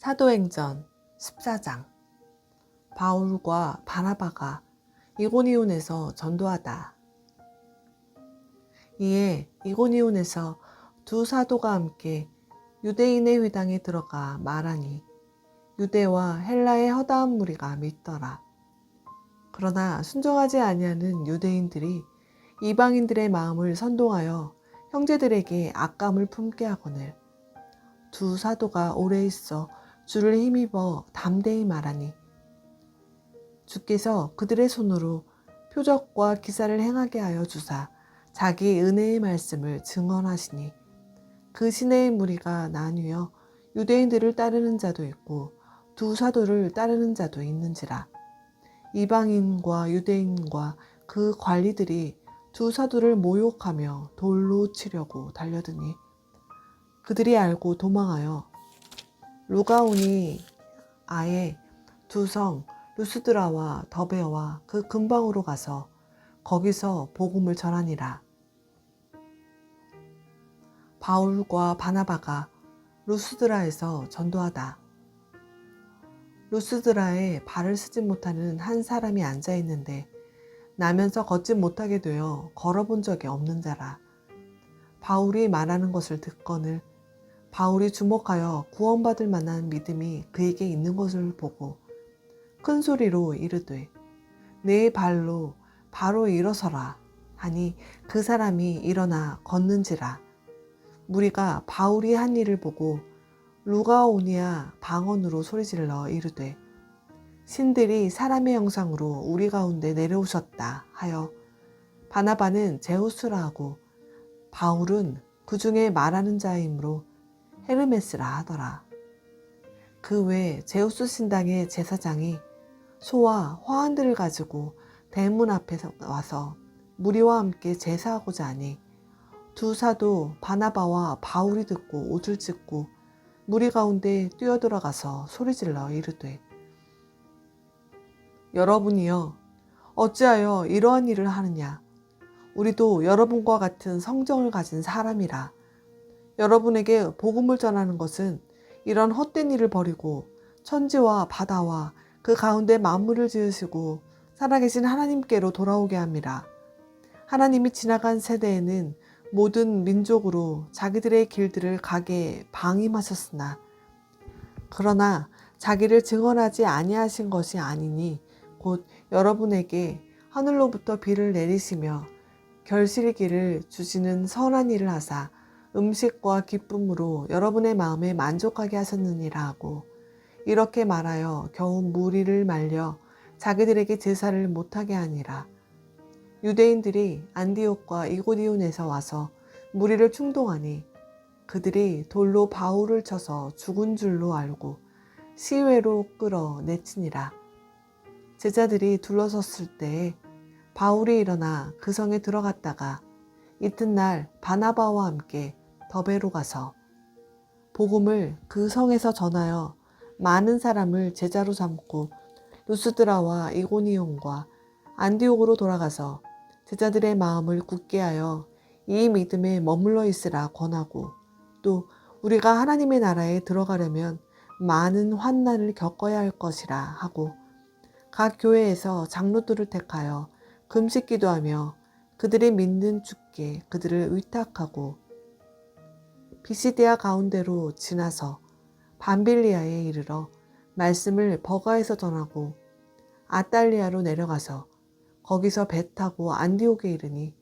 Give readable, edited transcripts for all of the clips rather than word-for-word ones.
사도행전 14장. 바울과 바나바가 이고니온에서 전도하다. 이에 이고니온에서 두 사도가 함께 유대인의 회당에 들어가 말하니 유대와 헬라의 허다한 무리가 믿더라. 그러나 순종하지 아니하는 유대인들이 이방인들의 마음을 선동하여 형제들에게 악감을 품게 하거늘 두 사도가 오래 있어 주를 힘입어 담대히 말하니 주께서 그들의 손으로 표적과 기사를 행하게 하여 주사 자기 은혜의 말씀을 증언하시니 그 시내의 무리가 나뉘어 유대인들을 따르는 자도 있고 두 사도를 따르는 자도 있는지라. 이방인과 유대인과 그 관리들이 두 사도를 모욕하며 돌로 치려고 달려드니 그들이 알고 도망하여 루가오니 아에 두 성 루스드라와 더베와 그 근방으로 가서 거기서 복음을 전하니라. 바울과 바나바가 루스드라에서 전도하다. 루스드라에 발을 쓰지 못하는 한 사람이 앉아 있는데 나면서 걷지 못하게 되어 걸어본 적이 없는 자라. 바울이 말하는 것을 듣거늘 바울이 주목하여 구원받을 만한 믿음이 그에게 있는 것을 보고 큰 소리로 이르되 내 발로 바로 일어서라 하니 그 사람이 일어나 걷는지라. 무리가 바울이 한 일을 보고 루가오니아 방언으로 소리질러 이르되 신들이 사람의 형상으로 우리 가운데 내려오셨다 하여 바나바는 제우스라 하고 바울은 그 중에 말하는 자이므로 헤르메스라 하더라. 그 외 제우스 신당의 제사장이 소와 화환들을 가지고 대문 앞에 와서 무리와 함께 제사하고자 하니 두 사도 바나바와 바울이 듣고 옷을 찢고 무리 가운데 뛰어들어가서 소리질러 이르되 여러분이여 어찌하여 이러한 일을 하느냐. 우리도 여러분과 같은 성정을 가진 사람이라. 여러분에게 복음을 전하는 것은 이런 헛된 일을 버리고 천지와 바다와 그 가운데 만물을 지으시고 살아계신 하나님께로 돌아오게 함이라. 하나님이 지나간 세대에는 모든 민족으로 자기들의 길들을 가게 방임하셨으나 그러나 자기를 증언하지 아니하신 것이 아니니 곧 여러분에게 하늘로부터 비를 내리시며 결실기를 주시는 선한 일을 하사 음식과 기쁨으로 여러분의 마음에 만족하게 하셨느니라 하고 이렇게 말하여 겨우 무리를 말려 자기들에게 제사를 못하게 하니라. 유대인들이 안디옥과 이고니온에서 와서 무리를 충동하니 그들이 돌로 바울을 쳐서 죽은 줄로 알고 시외로 끌어 내치니라. 제자들이 둘러섰을 때에 바울이 일어나 그 성에 들어갔다가 이튿날 바나바와 함께 더베로 가서 복음을 그 성에서 전하여 많은 사람을 제자로 삼고 루스드라와 이고니온과 안디옥으로 돌아가서 제자들의 마음을 굳게 하여 이 믿음에 머물러 있으라 권하고 또 우리가 하나님의 나라에 들어가려면 많은 환난을 겪어야 할 것이라 하고 각 교회에서 장로들을 택하여 금식 기도하며 그들이 믿는 주께 그들을 위탁하고 비시디아 가운데로 지나서 밤빌리아에 이르러 말씀을 버가에서 전하고 아달리아로 내려가서 거기서 배 타고 안디옥에 이르니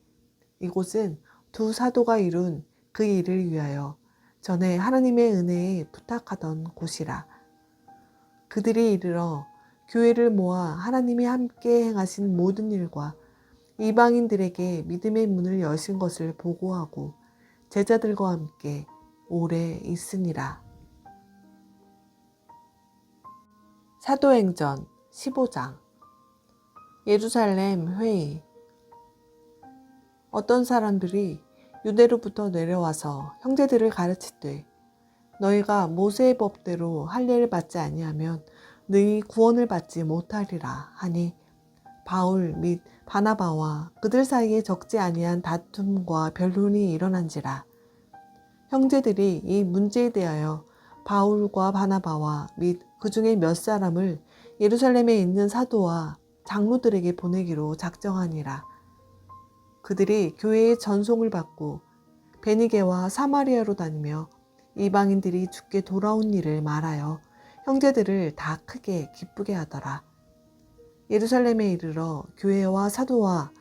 이곳은 두 사도가 이룬 그 일을 위하여 전에 하나님의 은혜에 부탁하던 곳이라. 그들이 이르러 교회를 모아 하나님이 함께 행하신 모든 일과 이방인들에게 믿음의 문을 여신 것을 보고하고 제자들과 함께 오래 있으니라. 사도행전 15장. 예루살렘 회의. 어떤 사람들이 유대로부터 내려와서 형제들을 가르치되 너희가 모세의 법대로 할례를 받지 아니하면 너희 구원을 받지 못하리라 하니 바울 및 바나바와 그들 사이에 적지 아니한 다툼과 변론이 일어난지라. 형제들이 이 문제에 대하여 바울과 바나바와 및 그 중에 몇 사람을 예루살렘에 있는 사도와 장로들에게 보내기로 작정하니라. 그들이 교회의 전송을 받고 베니게와 사마리아로 다니며 이방인들이 주께 돌아온 일을 말하여 형제들을 다 크게 기쁘게 하더라. 예루살렘에 이르러 교회와 사도와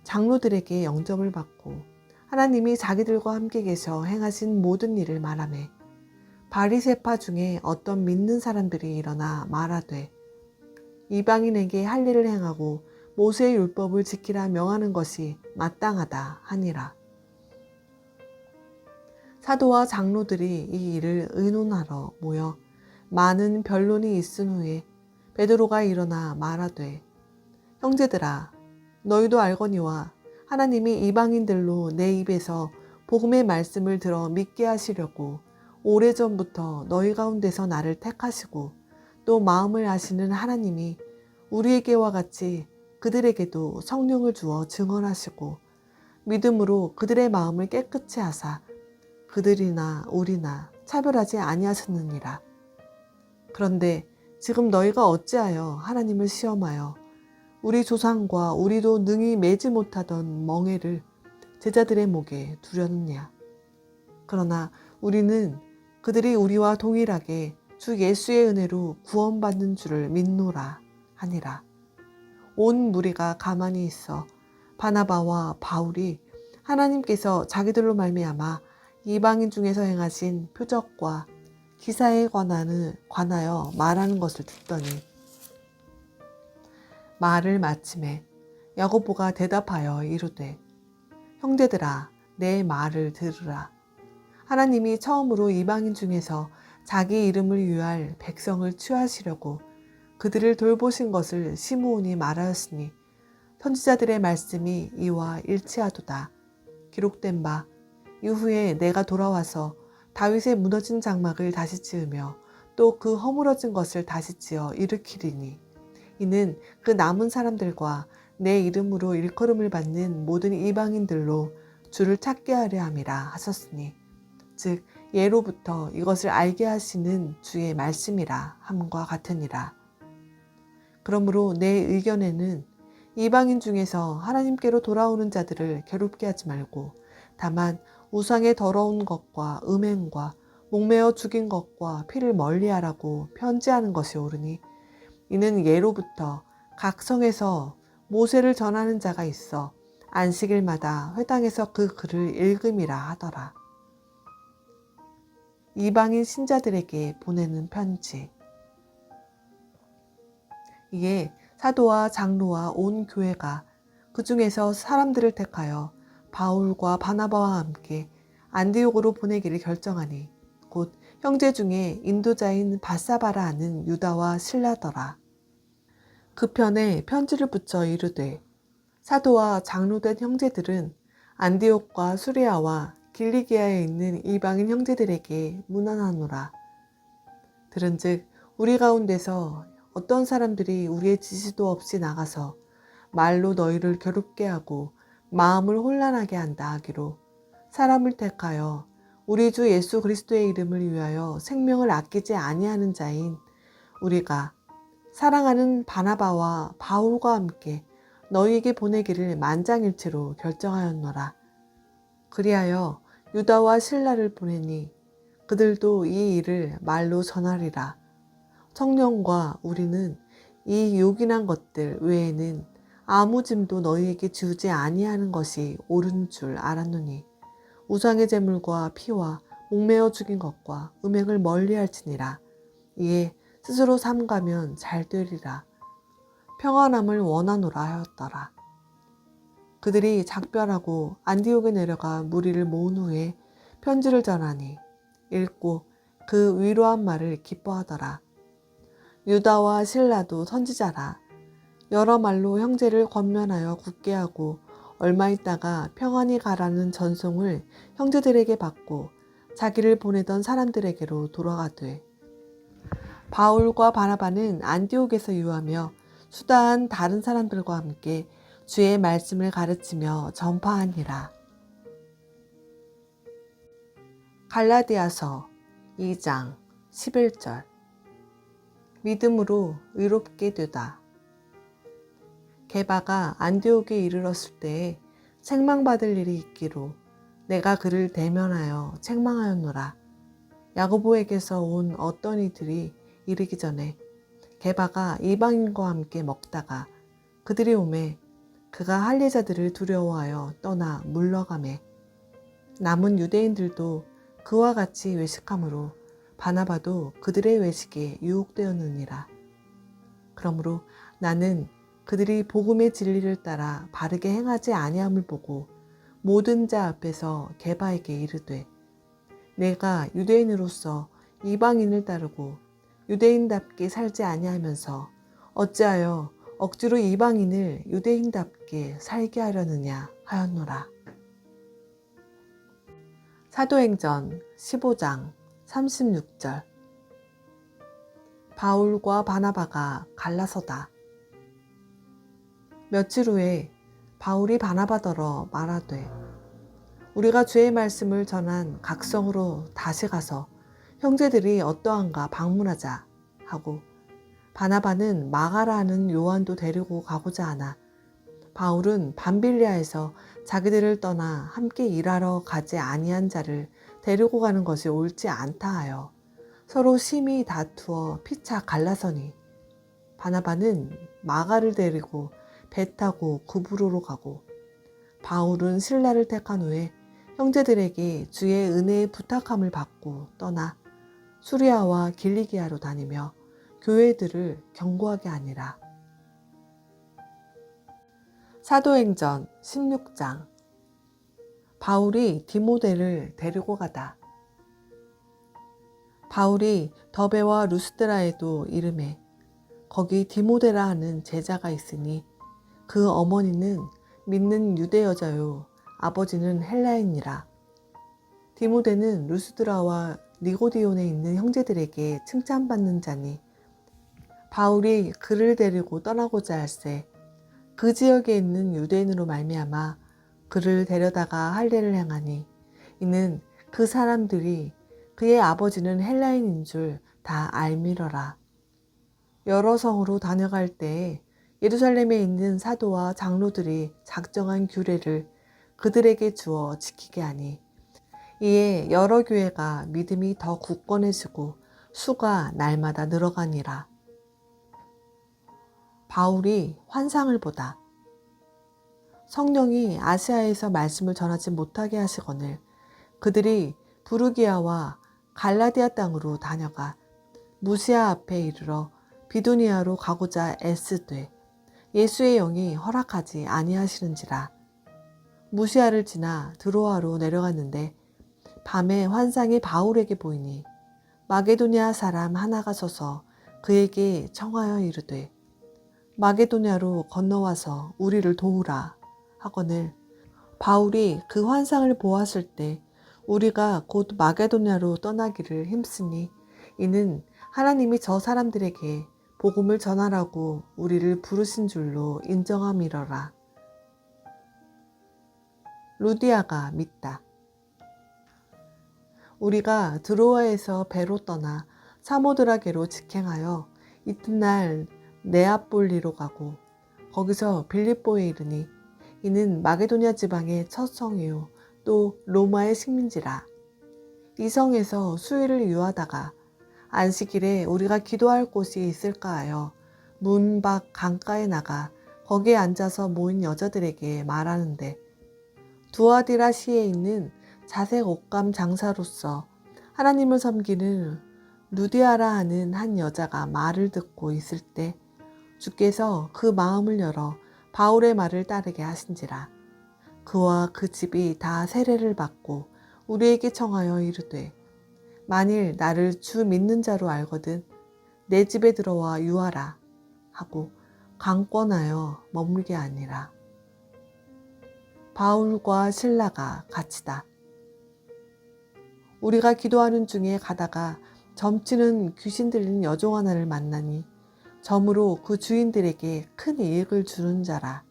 장로들에게 영접을 받고 하나님이 자기들과 함께 계셔 행하신 모든 일을 말하매 바리새파 중에 어떤 믿는 사람들이 일어나 말하되 이방인에게 할 일을 행하고 모세의 율법을 지키라 명하는 것이 마땅하다 하니라. 사도와 장로들이 이 일을 의논하러 모여 많은 변론이 있은 후에 베드로가 일어나 말하되 형제들아 너희도 알거니와 하나님이 이방인들로 내 입에서 복음의 말씀을 들어 믿게 하시려고 오래전부터 너희 가운데서 나를 택하시고 또 마음을 아시는 하나님이 우리에게와 같이 그들에게도 성령을 주어 증언하시고 믿음으로 그들의 마음을 깨끗이 하사 그들이나 우리나 차별하지 아니하셨느니라. 그런데 지금 너희가 어찌하여 하나님을 시험하여 우리 조상과 우리도 능히 매지 못하던 멍에를 제자들의 목에 두려느냐. 그러나 우리는 그들이 우리와 동일하게 주 예수의 은혜로 구원받는 줄을 믿노라 하니라. 온 무리가 가만히 있어 바나바와 바울이 하나님께서 자기들로 말미암아 이방인 중에서 행하신 표적과 기사에 관하여 말하는 것을 듣더니 말을 마침에 야고보가 대답하여 이르되 형제들아 내 말을 들으라. 하나님이 처음으로 이방인 중에서 자기 이름을 위할 백성을 취하시려고 그들을 돌보신 것을 시므온이 말하였으니 선지자들의 말씀이 이와 일치하도다. 기록된 바 이후에 내가 돌아와서 다윗의 무너진 장막을 다시 지으며 또 그 허물어진 것을 다시 지어 일으키리니 이는 그 남은 사람들과 내 이름으로 일컬음을 받는 모든 이방인들로 주를 찾게 하려 함이라 하셨으니 즉 예로부터 이것을 알게 하시는 주의 말씀이라 함과 같으니라. 그러므로 내 의견에는 이방인 중에서 하나님께로 돌아오는 자들을 괴롭게 하지 말고 다만 우상의 더러운 것과 음행과 목매어 죽인 것과 피를 멀리하라고 편지하는 것이 옳으니 이는 예로부터 각 성에서 모세를 전하는 자가 있어 안식일마다 회당에서 그 글을 읽음이라 하더라. 이방인 신자들에게 보내는 편지. 이에 사도와 장로와 온 교회가 그 중에서 사람들을 택하여 바울과 바나바와 함께 안디옥으로 보내기를 결정하니 곧 형제 중에 인도자인 바사바라 하는 유다와 실라더라. 그 편에 편지를 붙여 이르되 사도와 장로된 형제들은 안디옥과 수리아와 길리기아에 있는 이방인 형제들에게 문안하노라. 들은즉 우리 가운데서 어떤 사람들이 우리의 지시도 없이 나가서 말로 너희를 괴롭게 하고 마음을 혼란하게 한다 하기로 사람을 택하여 우리 주 예수 그리스도의 이름을 위하여 생명을 아끼지 아니하는 자인 우리가 사랑하는 바나바와 바울과 함께 너희에게 보내기를 만장일치로 결정하였노라. 그리하여 유다와 실라를 보내니 그들도 이 일을 말로 전하리라. 성령과 우리는 이 요긴한 것들 외에는 아무 짐도 너희에게 주지 아니하는 것이 옳은 줄 알았노니 우상의 제물과 피와 목매어 죽인 것과 음행을 멀리할지니라. 이에 스스로 삼가면 잘 되리라. 평안함을 원하노라 하였더라. 그들이 작별하고 안디옥에 내려가 무리를 모은 후에 편지를 전하니 읽고 그 위로한 말을 기뻐하더라. 유다와 실라도 선지자라. 여러 말로 형제를 권면하여 굳게 하고 얼마 있다가 평안히 가라는 전송을 형제들에게 받고 자기를 보내던 사람들에게로 돌아가되 바울과 바나바는 안디옥에서 유하며 수다한 다른 사람들과 함께 주의 말씀을 가르치며 전파하니라. 갈라디아서 2장 11절 믿음으로 의롭게 되다. 게바가 안디옥에 이르렀을 때에 책망받을 일이 있기로 내가 그를 대면하여 책망하였노라. 야고보에게서 온 어떤 이들이 이르기 전에 게바가 이방인과 함께 먹다가 그들이 오매 그가 할례자들을 두려워하여 떠나 물러가매 남은 유대인들도 그와 같이 외식하므로 바나바도 그들의 외식에 유혹되었느니라. 그러므로 나는 그들이 복음의 진리를 따라 바르게 행하지 아니함을 보고 모든 자 앞에서 게바에게 이르되 내가 유대인으로서 이방인을 따르고 유대인답게 살지 아니하면서 어찌하여 억지로 이방인을 유대인답게 살게 하려느냐 하였노라. 사도행전 15장 36절 바울과 바나바가 갈라서다. 며칠 후에 바울이 바나바더러 말하되 우리가 주의 말씀을 전한 각성으로 다시 가서 형제들이 어떠한가 방문하자 하고 바나바는 마가라 하는 요한도 데리고 가고자 하나 바울은 밤빌리아에서 자기들을 떠나 함께 일하러 가지 아니한 자를 데리고 가는 것이 옳지 않다 하여 서로 심히 다투어 피차 갈라서니 바나바는 마가를 데리고 배 타고 구브로로 가고 바울은 실라를 택한 후에 형제들에게 주의 은혜의 부탁함을 받고 떠나 수리아와 길리기아로 다니며 교회들을 경고하게 하니라. 사도행전 16장 바울이 디모데를 데리고 가다. 바울이 더베와 루스드라에도 이르매 거기 디모데라 하는 제자가 있으니 그 어머니는 믿는 유대 여자요 아버지는 헬라인이라. 디모데는 루스드라와 니고디온에 있는 형제들에게 칭찬받는 자니 바울이 그를 데리고 떠나고자 할세 그 지역에 있는 유대인으로 말미암아 그를 데려다가 할례를 행하니 이는 그 사람들이 그의 아버지는 헬라인인 줄 다 알미러라. 여러 성으로 다녀갈 때에 예루살렘에 있는 사도와 장로들이 작정한 규례를 그들에게 주어 지키게 하니 이에 여러 교회가 믿음이 더 굳건해지고 수가 날마다 늘어가니라. 바울이 환상을 보다. 성령이 아시아에서 말씀을 전하지 못하게 하시거늘 그들이 부르기아와 갈라디아 땅으로 다녀가 무시아 앞에 이르러 비두니아로 가고자 애쓰되 예수의 영이 허락하지 아니하시는지라. 무시아를 지나 드로아로 내려갔는데 밤에 환상이 바울에게 보이니 마게도냐 사람 하나가 서서 그에게 청하여 이르되 마게도냐로 건너와서 우리를 도우라 하거늘 바울이 그 환상을 보았을 때 우리가 곧 마게도냐로 떠나기를 힘쓰니 이는 하나님이 저 사람들에게 복음을 전하라고 우리를 부르신 줄로 인정함이러라. 루디아가 믿다. 우리가 드로아에서 배로 떠나 사모드라게로 직행하여 이튿날 네아폴리로 가고 거기서 빌립보에 이르니 이는 마게도냐 지방의 첫 성이요 또 로마의 식민지라. 이 성에서 수일을 유하다가 안식일에 우리가 기도할 곳이 있을까 하여 문 밖 강가에 나가 거기에 앉아서 모인 여자들에게 말하는데 두아디라 시에 있는 자색 옷감 장사로서 하나님을 섬기는 루디아라 하는 한 여자가 말을 듣고 있을 때 주께서 그 마음을 열어 바울의 말을 따르게 하신지라. 그와 그 집이 다 세례를 받고 우리에게 청하여 이르되 만일 나를 주 믿는 자로 알거든 내 집에 들어와 유하라 하고 강권하여 머물게 하니라. 바울과 실라가 같이다. 우리가 기도하는 중에 가다가 점치는 귀신 들린 여종 하나를 만나니 점으로 그 주인들에게 큰 이익을 주는 자라.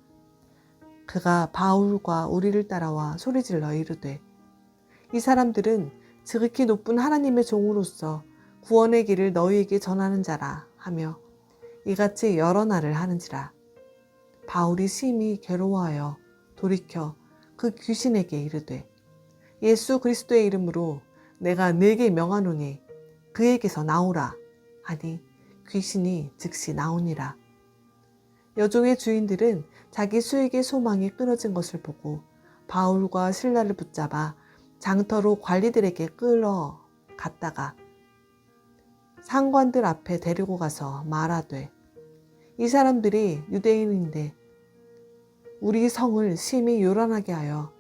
그가 바울과 우리를 따라와 소리질러 이르되 이 사람들은 지극히 높은 하나님의 종으로서 구원의 길을 너희에게 전하는 자라 하며 이같이 여러 날을 하는지라. 바울이 심히 괴로워하여 돌이켜 그 귀신에게 이르되 예수 그리스도의 이름으로 내가 네게 명하노니 그에게서 나오라 하니 귀신이 즉시 나오니라. 여종의 주인들은 자기 수익의 소망이 끊어진 것을 보고 바울과 실라를 붙잡아 장터로 관리들에게 끌어갔다가 상관들 앞에 데리고 가서 말하되 이 사람들이 유대인인데 우리 성을 심히 요란하게 하여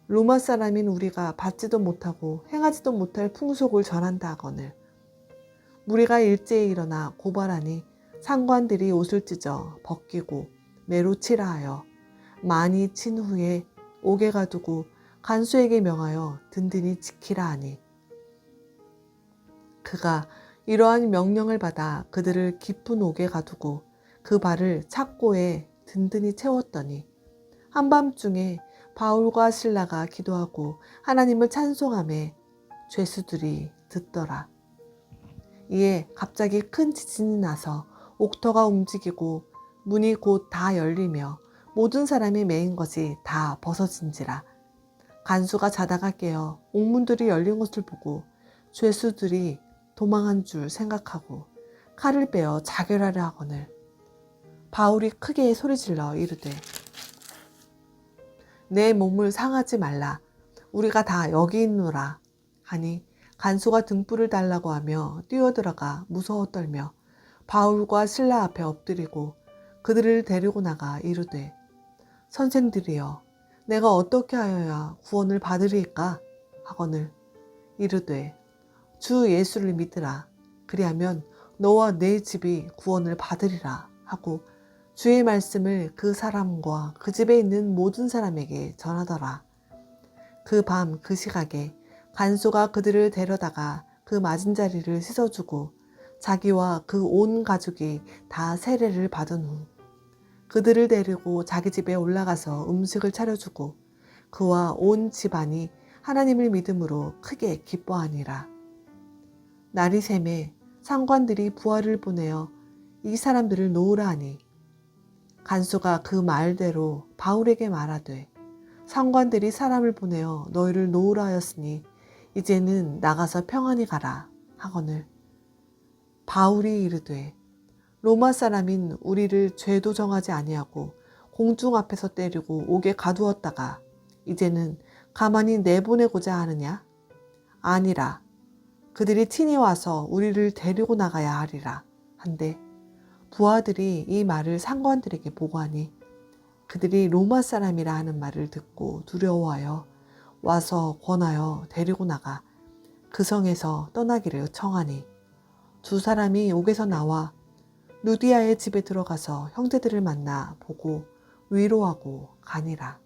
로마 사람인 우리가 받지도 못하고 행하지도 못할 풍속을 전한다 하거늘 무리가 일제히 일어나 고발하니 상관들이 옷을 찢어 벗기고 매로 치라 하여 많이 친 후에 옥에 가두고 간수에게 명하여 든든히 지키라 하니 그가 이러한 명령을 받아 그들을 깊은 옥에 가두고 그 발을 착고에 든든히 채웠더니 한밤중에 바울과 실라가 기도하고 하나님을 찬송하며 죄수들이 듣더라. 이에 갑자기 큰 지진이 나서 옥터가 움직이고 문이 곧 다 열리며 모든 사람이 매인 것이 다 벗어진지라. 간수가 자다가 깨어 옥문들이 열린 것을 보고 죄수들이 도망한 줄 생각하고 칼을 빼어 자결하려 하거늘 바울이 크게 소리질러 이르되 내 몸을 상하지 말라 우리가 다 여기 있노라 하니 간수가 등불을 달라고 하며 뛰어들어가 무서워 떨며 바울과 실라 앞에 엎드리고 그들을 데리고 나가 이르되 선생들이여 내가 어떻게 하여야 구원을 받으리까 하거늘 이르되 주 예수를 믿으라 그리하면 너와 내 집이 구원을 받으리라 하고 주의 말씀을 그 사람과 그 집에 있는 모든 사람에게 전하더라. 그 밤 그 시각에 간수가 그들을 데려다가 그 맞은 자리를 씻어주고 자기와 그 온 가족이 다 세례를 받은 후 그들을 데리고 자기 집에 올라가서 음식을 차려주고 그와 온 집안이 하나님을 믿음으로 크게 기뻐하니라. 날이 새매 상관들이 부하를 보내어 이 사람들을 놓으라 하니 간수가 그 말대로 바울에게 말하되 상관들이 사람을 보내어 너희를 놓으라 하였으니 이제는 나가서 평안히 가라 하거늘 바울이 이르되 로마 사람인 우리를 죄도 정하지 아니하고 공중 앞에서 때리고 옥에 가두었다가 이제는 가만히 내보내고자 하느냐? 아니라 그들이 친히 와서 우리를 데리고 나가야 하리라 한데 부하들이 이 말을 상관들에게 보고하니 그들이 로마 사람이라 하는 말을 듣고 두려워하여 와서 권하여 데리고 나가 그 성에서 떠나기를 청하니 두 사람이 옥에서 나와 루디아의 집에 들어가서 형제들을 만나 보고 위로하고 가니라.